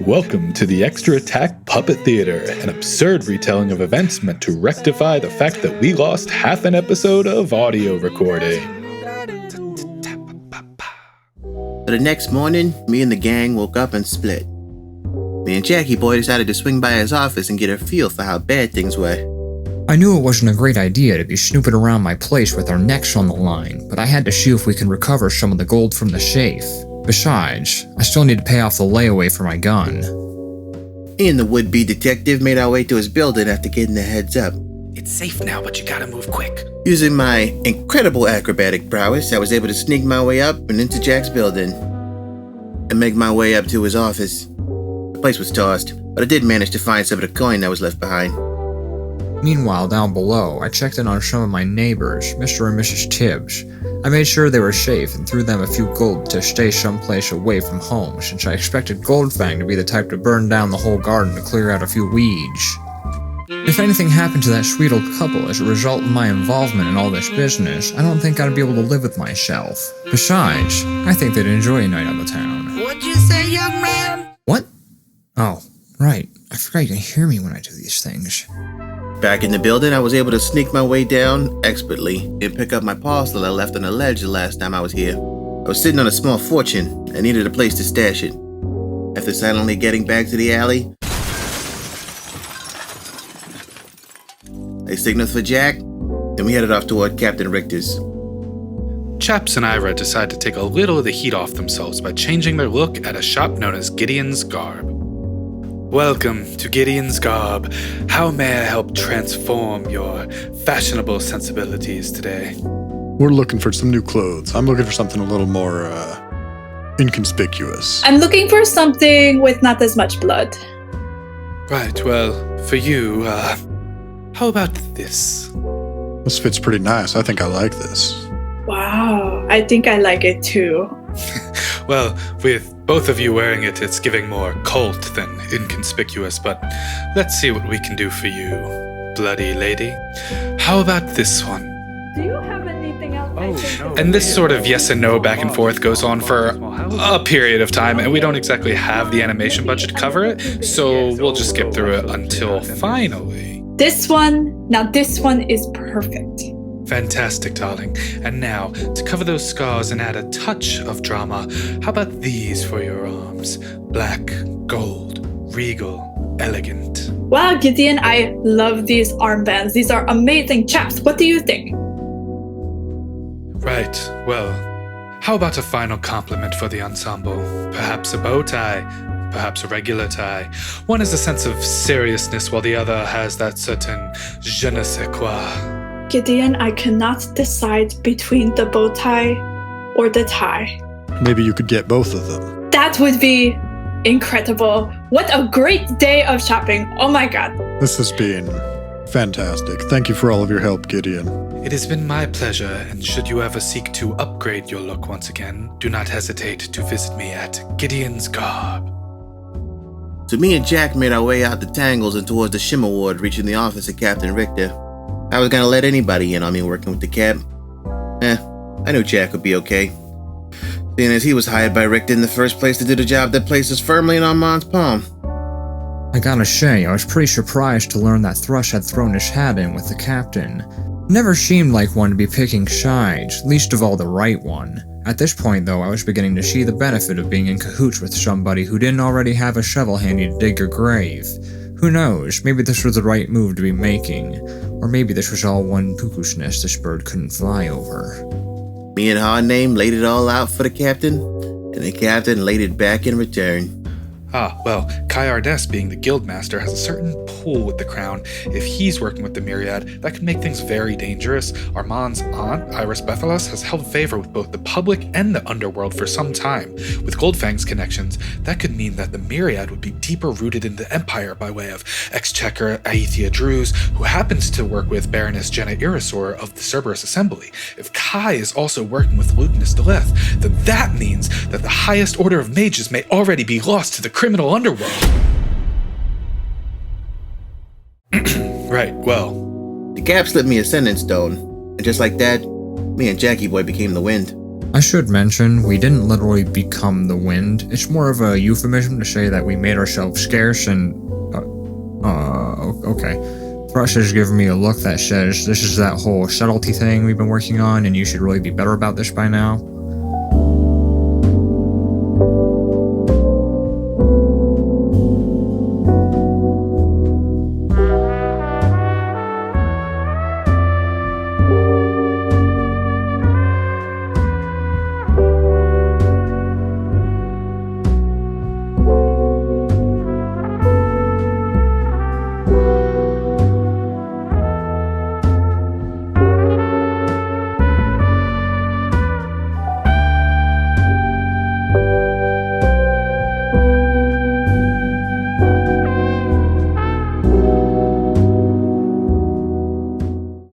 Welcome to the Extra Attack Puppet Theater, an absurd retelling of events meant to rectify the fact that we lost half an episode of audio recording. The next morning, me and the gang woke up and split. Me and Jackie Boy decided to swing by his office and get a feel for how bad things were. I knew it wasn't a great idea to be snooping around my place with our necks on the line, but I had to see if we can recover some of the gold from the safe. Besides, I still need to pay off the layaway for my gun. Me and the would-be detective made our way to his building after getting a heads up. It's safe now, but you gotta move quick. Using my incredible acrobatic prowess, I was able to sneak my way up and into Jack's building and make my way up to his office. The place was tossed, but I did manage to find some of the coin that was left behind. Meanwhile, down below, I checked in on some of my neighbors, Mr. and Mrs. Tibbs. I made sure they were safe and threw them a few gold to stay someplace away from home, since I expected Goldfang to be the type to burn down the whole garden to clear out a few weeds. If anything happened to that sweet old couple as a result of my involvement in all this business, I don't think I'd be able to live with myself. Besides, I think they'd enjoy a night on the town. What'd you say, young man? What? Oh, right. I forgot you can hear me when I do these things. Back in the building, I was able to sneak my way down expertly and pick up my parcel I left on the ledge the last time I was here. I was sitting on a small fortune and needed a place to stash it. After silently getting back to the alley, I signaled for Jack, and we headed off toward Captain Richter's. Chapps and Eira decide to take a little of the heat off themselves by changing their look at a shop known as Gideon's Garb. Welcome to Gideon's Garb. How may I help transform your fashionable sensibilities today? We're looking for some new clothes. I'm looking for something a little more, inconspicuous. I'm looking for something with not as much blood. Right, well, for you, how about this? This fits pretty nice. I think I like this. Wow, I think I like it too. Well, with both of you wearing it, it's giving more cult than inconspicuous, but let's see what we can do for you, bloody lady. How about this one? Do you have anything else? And this sort of yes and no back and forth goes on for a period of time, and we don't exactly have the animation budget to cover it, so we'll just skip through it until finally. This one is perfect. Fantastic, darling. And now, to cover those scars and add a touch of drama, how about these for your arms? Black, gold, regal, elegant. Wow, Gideon, I love these armbands. These are amazing. Chaps, what do you think? Right, well, how about a final compliment for the ensemble? Perhaps a bow tie, perhaps a regular tie. One has a sense of seriousness while the other has that certain je ne sais quoi. Gideon, I cannot decide between the bow tie or the tie. Maybe you could get both of them. That would be incredible. What a great day of shopping. Oh my god. This has been fantastic. Thank you for all of your help, Gideon. It has been my pleasure, and should you ever seek to upgrade your look once again, do not hesitate to visit me at Gideon's Garb. So me and Jack made our way out the tangles and towards the Shimmer Ward, reaching the office of Captain Richter. I was gonna let anybody in on me working with the Capt. I knew Jack would be okay, seeing as he was hired by Richter in the first place to do the job that placed us firmly in Armand's palm. I gotta say, I was pretty surprised to learn that Thrush had thrown his hat in with the captain. Never seemed like one to be picking sides, least of all the right one. At this point, though, I was beginning to see the benefit of being in cahoots with somebody who didn't already have a shovel handy to dig your grave. Who knows, maybe this was the right move to be making. Or maybe this was all one cuckoo's nest this bird couldn't fly over. Me and Hardname laid it all out for the captain, and the captain laid it back in return. Ah, well, Kayardes, being the guildmaster, has a certain pull with the crown. If he's working with the Myriad, that could make things very dangerous. Armand's aunt, Iris Bethelas, has held favor with both the public and the underworld for some time. With Goldfang's connections, that could mean that the Myriad would be deeper rooted in the Empire by way of Exchequer Aethia Drews, who happens to work with Baroness Jenna Irisor of the Cerberus Assembly. If Kai is also working with Lutinous Deleth, then that means that the highest order of mages may already be lost to the criminal underworld. Right, well. The Capt slipped me a sending stone, and just like that, me and Jackie Boy became the wind. I should mention, we didn't literally become the wind. It's more of a euphemism to say that we made ourselves scarce and... okay. Thrush has given me a look that says this is that whole subtlety thing we've been working on and you should really be better about this by now.